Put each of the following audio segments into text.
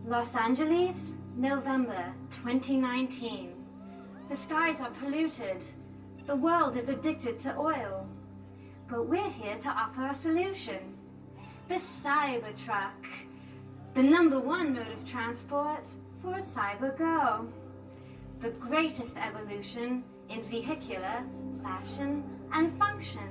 Los Angeles, November 2019. The skies are polluted. The world is addicted to oil. But we're here to offer a solution. The Cybertruck, the #1 mode of transport for a cyber girl. The greatest evolution in vehicular fashion and function.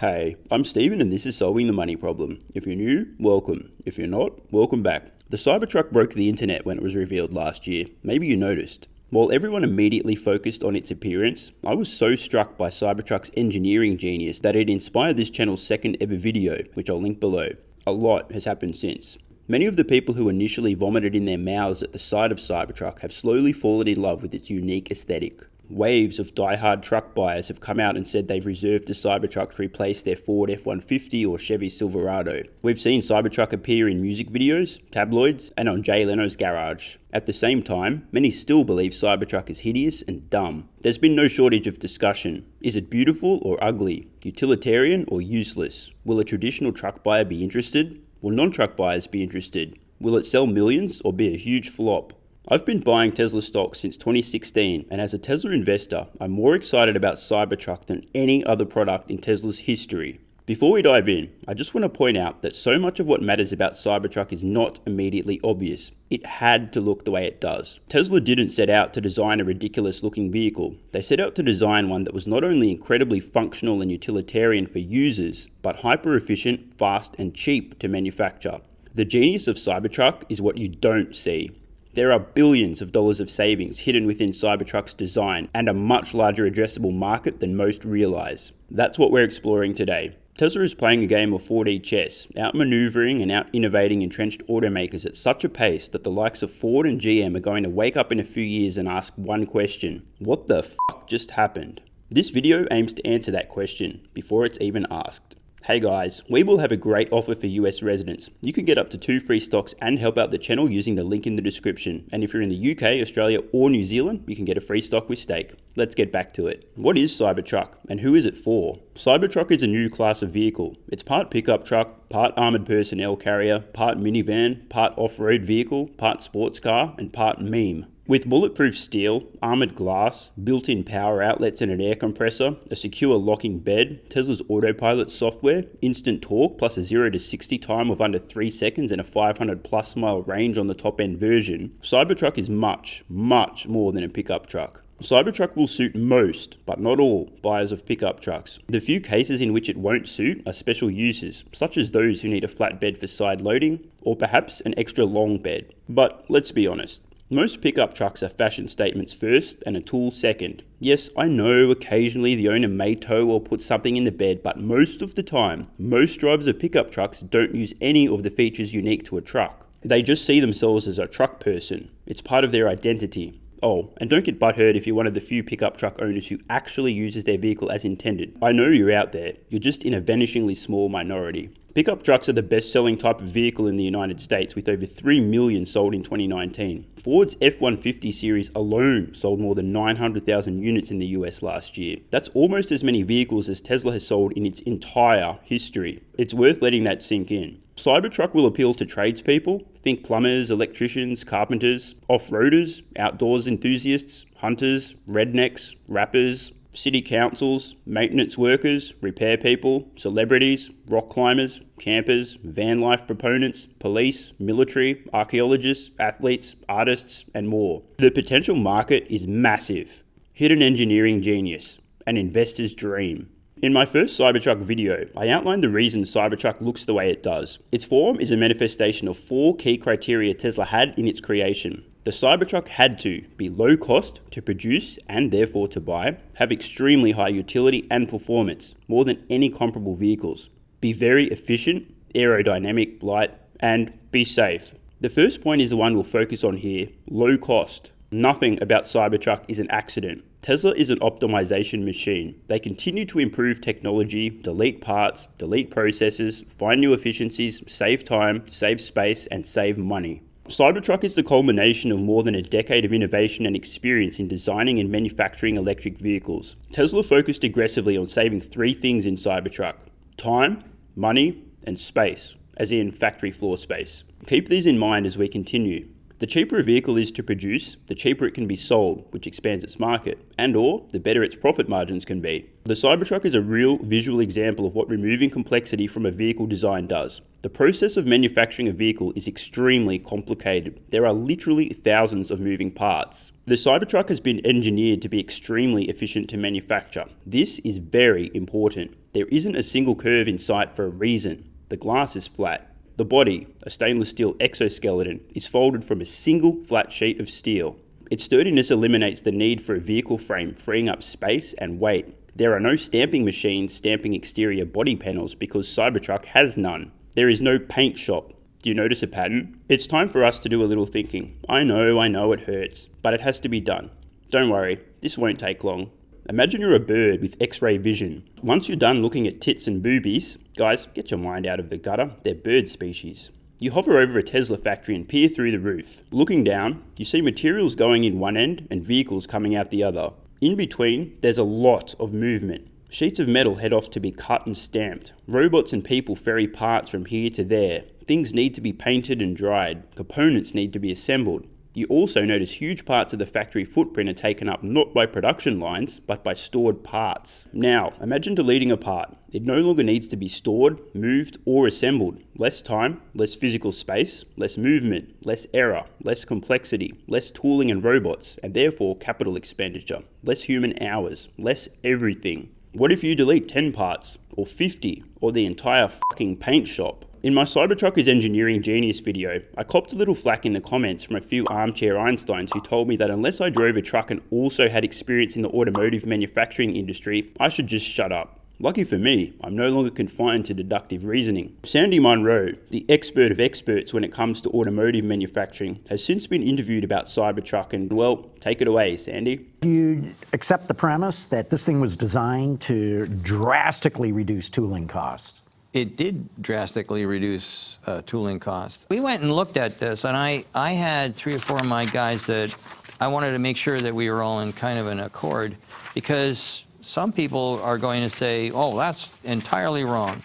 Hey, I'm Steven and this is Solving the Money Problem. If you're new, welcome. If you're not, welcome back. The Cybertruck broke the internet when it was revealed last year. Maybe you noticed. While everyone immediately focused on its appearance, I was so struck by Cybertruck's engineering genius that it inspired this channel's second ever video, which I'll link below. A lot has happened since. Many of the people who initially vomited in their mouths at the sight of Cybertruck have slowly fallen in love with its unique aesthetic. Waves of die-hard truck buyers have come out and said they've reserved the Cybertruck to replace their Ford F-150 or Chevy Silverado. We've seen Cybertruck appear in music videos, tabloids, and on Jay Leno's Garage. At the same time, many still believe Cybertruck is hideous and dumb. There's been no shortage of discussion. Is it beautiful or ugly? Utilitarian or useless? Will a traditional truck buyer be interested? Will non-truck buyers be interested? Will it sell millions or be a huge flop? I've been buying Tesla stock since 2016, and as a Tesla investor, I'm more excited about Cybertruck than any other product in Tesla's history. Before we dive in, I just want to point out that so much of what matters about Cybertruck is not immediately obvious. It had to look the way it does. Tesla didn't set out to design a ridiculous looking vehicle. They set out to design one that was not only incredibly functional and utilitarian for users, but hyper efficient, fast, and cheap to manufacture. The genius of Cybertruck is what you don't see. There are billions of dollars of savings hidden within Cybertruck's design and a much larger addressable market than most realize. That's what we're exploring today. Tesla is playing a game of 4D chess, outmaneuvering and out-innovating entrenched automakers at such a pace that the likes of Ford and GM are going to wake up in a few years and ask one question: what the fuck just happened? This video aims to answer that question before it's even asked. Hey guys, we will have a great offer for US residents. You can get up to 2 free stocks and help out the channel using the link in the description. And if you're in the UK, Australia or New Zealand, you can get a free stock with stake. Let's get back to it. What is Cybertruck and who is it for? Cybertruck is a new class of vehicle. It's part pickup truck, part armoured personnel carrier, part minivan, part off-road vehicle, part sports car, and part meme. With bulletproof steel, armoured glass, built-in power outlets and an air compressor, a secure locking bed, Tesla's autopilot software, instant torque plus a 0 to 60 time of under 3 seconds and a 500 plus mile range on the top end version, Cybertruck is much more than a pickup truck. Cybertruck will suit most, but not all, buyers of pickup trucks. The few cases in which it won't suit are special uses, such as those who need a flat bed for side loading, or perhaps an extra long bed. But let's be honest. Most pickup trucks are fashion statements first and a tool second. Yes, I know occasionally the owner may tow or put something in the bed, but most of the time, most drivers of pickup trucks don't use any of the features unique to a truck. They just see themselves as a truck person. It's part of their identity. Oh, and don't get butthurt if you're one of the few pickup truck owners who actually uses their vehicle as intended. I know you're out there. You're just in a vanishingly small minority. Pickup trucks are the best-selling type of vehicle in the United States, with over 3 million sold in 2019. Ford's F-150 series alone sold more than 900,000 units in the US last year. That's almost as many vehicles as Tesla has sold in its entire history. It's worth letting that sink in. Cybertruck will appeal to tradespeople, think plumbers, electricians, carpenters, off-roaders, outdoors enthusiasts, hunters, rednecks, rappers, city councils, maintenance workers, repair people, celebrities, rock climbers, campers, van life proponents, police, military, archaeologists, athletes, artists, and more. The potential market is massive. Hidden engineering genius, an investor's dream. In my first Cybertruck video, I outlined the reason Cybertruck looks the way it does. Its form is a manifestation of 4 key criteria Tesla had in its creation. The Cybertruck had to be low cost to produce and therefore to buy, have extremely high utility and performance, more than any comparable vehicles, be very efficient, aerodynamic, light, and be safe. The first point is the one we'll focus on here: low cost. Nothing about Cybertruck is an accident. Tesla is an optimization machine. They continue to improve technology, delete parts, delete processes, find new efficiencies, save time, save space, and save money. Cybertruck is the culmination of more than a decade of innovation and experience in designing and manufacturing electric vehicles. Tesla focused aggressively on saving three things in Cybertruck: time, money, and space, as in factory floor space. Keep these in mind as we continue. The cheaper a vehicle is to produce, the cheaper it can be sold, which expands its market, and/or the better its profit margins can be. The Cybertruck is a real visual example of what removing complexity from a vehicle design does. The process of manufacturing a vehicle is extremely complicated. There are literally thousands of moving parts. The Cybertruck has been engineered to be extremely efficient to manufacture. This is very important. There isn't a single curve in sight for a reason. The glass is flat. The body, a stainless steel exoskeleton, is folded from a single flat sheet of steel. Its sturdiness eliminates the need for a vehicle frame, freeing up space and weight. There are no stamping machines stamping exterior body panels because Cybertruck has none. There is no paint shop. Do you notice a pattern? It's time for us to do a little thinking. I know it hurts, but it has to be done. Don't worry, this won't take long. Imagine you're a bird with X-ray vision. Once you're done looking at tits and boobies, guys, get your mind out of the gutter, they're bird species. You hover over a Tesla factory and peer through the roof. Looking down, you see materials going in one end and vehicles coming out the other. In between, there's a lot of movement. Sheets of metal head off to be cut and stamped. Robots and people ferry parts from here to there. Things need to be painted and dried. Components need to be assembled. You also notice huge parts of the factory footprint are taken up not by production lines, but by stored parts. Now, imagine deleting a part. It no longer needs to be stored, moved, or assembled. Less time, less physical space, less movement, less error, less complexity, less tooling and robots, and therefore capital expenditure, less human hours, less everything. What if you delete 10 parts, or 50, or the entire fucking paint shop? In my Cybertruck is Engineering Genius video, I copped a little flack in the comments from a few armchair Einsteins who told me that unless I drove a truck and also had experience in the automotive manufacturing industry, I should just shut up. Lucky for me, I'm no longer confined to deductive reasoning. Sandy Munro, the expert of experts when it comes to automotive manufacturing, has since been interviewed about Cybertruck and, well, take it away, Sandy. You accept the premise that this thing was designed to drastically reduce tooling costs? It did drastically reduce tooling costs. We went and looked at this, and I had 3 or 4 of my guys that I wanted to make sure that we were all in kind of an accord, because some people are going to say, oh, that's entirely wrong.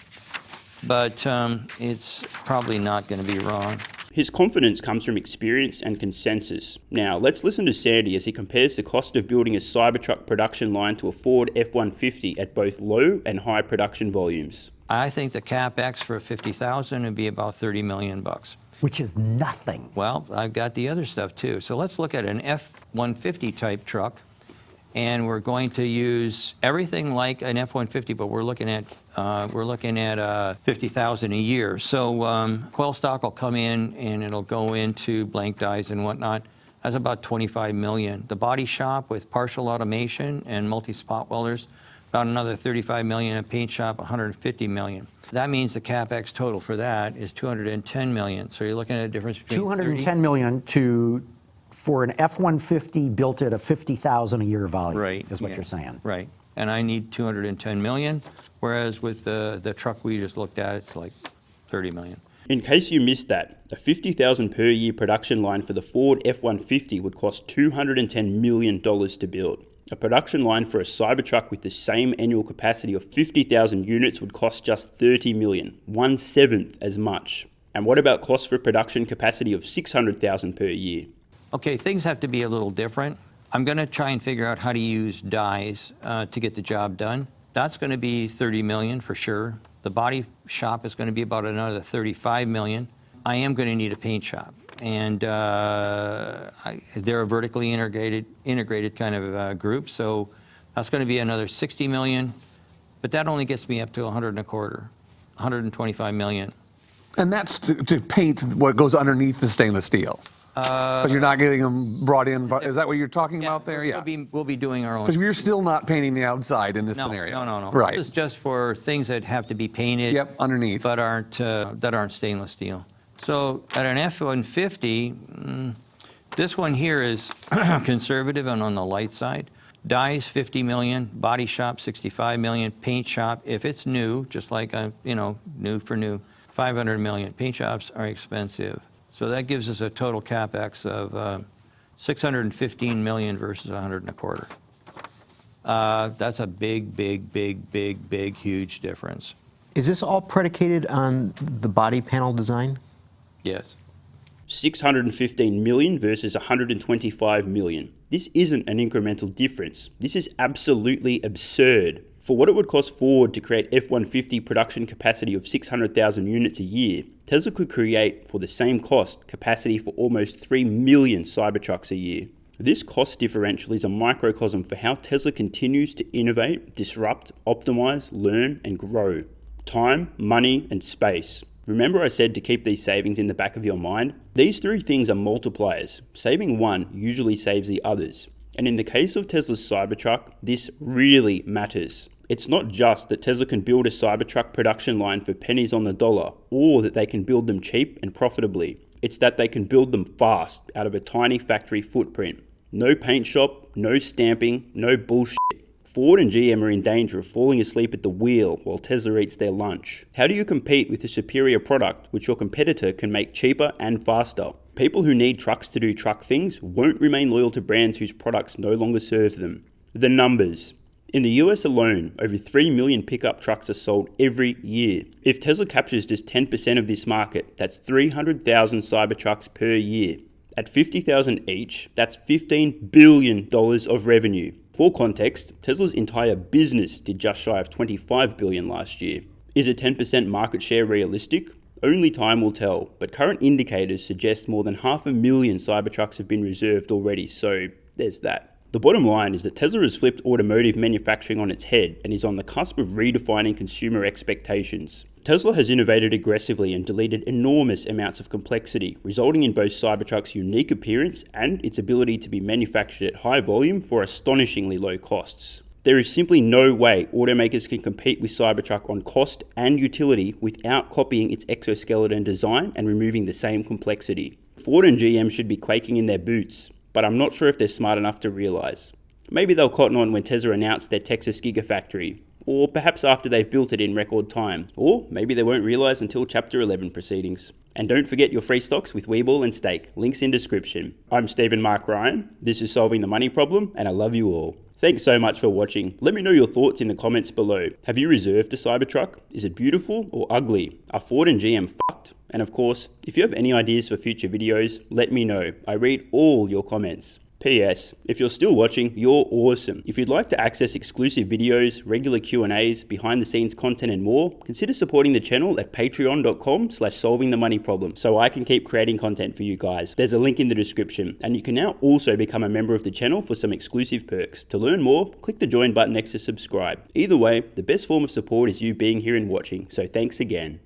But it's probably not going to be wrong. His confidence comes from experience and consensus. Now, let's listen to Sandy as he compares the cost of building a Cybertruck production line to a Ford F-150 at both low and high production volumes. I think the CapEx for 50,000 would be about $30 million. Which is nothing. Well, I've got the other stuff too. So let's look at an F-150 type truck, and we're going to use everything like an F-150, but we're looking at 50,000 a year. So coil stock will come in, and it'll go into blank dies and whatnot. That's about 25 million. The body shop with partial automation and multi-spot welders, about another 35 million. A paint shop, 150 million. That means the CapEx total for that is 210 million. So you're looking at a difference between 210 million for an F-150 built at a 50,000 a year value, right, is what you're saying. Right, and I need 210 million, whereas with the truck we just looked at, it's like 30 million. In case you missed that, a 50,000 per year production line for the Ford F-150 would cost $210 million to build. A production line for a Cybertruck with the same annual capacity of 50,000 units would cost just $30 million, 1/7 as much. And what about costs for production capacity of 600,000 per year? Okay, things have to be a little different. I'm going to try and figure out how to use dies to get the job done. That's going to be 30 million for sure. The body shop is going to be about another 35 million. I am going to need a paint shop, and they're a vertically integrated kind of group, so that's going to be another 60 million. But that only gets me up to 125 million. And that's to paint what goes underneath the stainless steel. Because you're not getting them brought in. Is that what you're talking about there? Yeah. We'll be doing our own. Because you're still not painting the outside in this scenario. No. Right. This is just for things that have to be painted. Yep, underneath. But aren't stainless steel. So at an F-150, this one here is conservative and on the light side. Dies 50 million, body shop 65 million, paint shop, if it's new, just like new for new, 500 million. Paint shops are expensive. So that gives us a total CapEx of 615 million versus 100 and a quarter. That's a big, huge difference. Is this all predicated on the body panel design? Yes. 615 million versus 125 million. This isn't an incremental difference. This is absolutely absurd. For what it would cost Ford to create F-150 production capacity of 600,000 units a year, Tesla could create, for the same cost, capacity for almost 3 million Cybertrucks a year. This cost differential is a microcosm for how Tesla continues to innovate, disrupt, optimize, learn, and grow. Time, money, and space. Remember I said to keep these savings in the back of your mind? These three things are multipliers. Saving one usually saves the others. And in the case of Tesla's Cybertruck, this really matters. It's not just that Tesla can build a Cybertruck production line for pennies on the dollar, or that they can build them cheap and profitably. It's that they can build them fast out of a tiny factory footprint. No paint shop, no stamping, no bullshit. Ford and GM are in danger of falling asleep at the wheel while Tesla eats their lunch. How do you compete with a superior product which your competitor can make cheaper and faster? People who need trucks to do truck things won't remain loyal to brands whose products no longer serve them. The numbers. In the US alone, over 3 million pickup trucks are sold every year. If Tesla captures just 10% of this market, that's 300,000 Cybertrucks per year. At 50,000 each, that's $15 billion of revenue. For context, Tesla's entire business did just shy of $25 billion last year. Is a 10% market share realistic? Only time will tell, but current indicators suggest more than 500,000 Cybertrucks have been reserved already, so there's that. The bottom line is that Tesla has flipped automotive manufacturing on its head and is on the cusp of redefining consumer expectations. Tesla has innovated aggressively and deleted enormous amounts of complexity, resulting in both Cybertruck's unique appearance and its ability to be manufactured at high volume for astonishingly low costs. There is simply no way automakers can compete with Cybertruck on cost and utility without copying its exoskeleton design and removing the same complexity. Ford and GM should be quaking in their boots, but I'm not sure if they're smart enough to realize. Maybe they'll cotton on when Tesla announced their Texas Gigafactory, or perhaps after they've built it in record time, or maybe they won't realize until Chapter 11 proceedings. And don't forget your free stocks with Webull and Stake, links in description. I'm Stephen Mark Ryan, this is Solving the Money Problem, and I love you all. Thanks so much for watching. Let me know your thoughts in the comments below. Have you reserved a Cybertruck? Is it beautiful or ugly? Are Ford and GM fucked? And of course, if you have any ideas for future videos, let me know. I read all your comments. P.S. If you're still watching, you're awesome. If you'd like to access exclusive videos, regular Q&As, behind the scenes content and more, consider supporting the channel at patreon.com/solvingthemoneyproblem so I can keep creating content for you guys. There's a link in the description, and you can now also become a member of the channel for some exclusive perks. To learn more, click the join button next to subscribe. Either way, the best form of support is you being here and watching, so thanks again.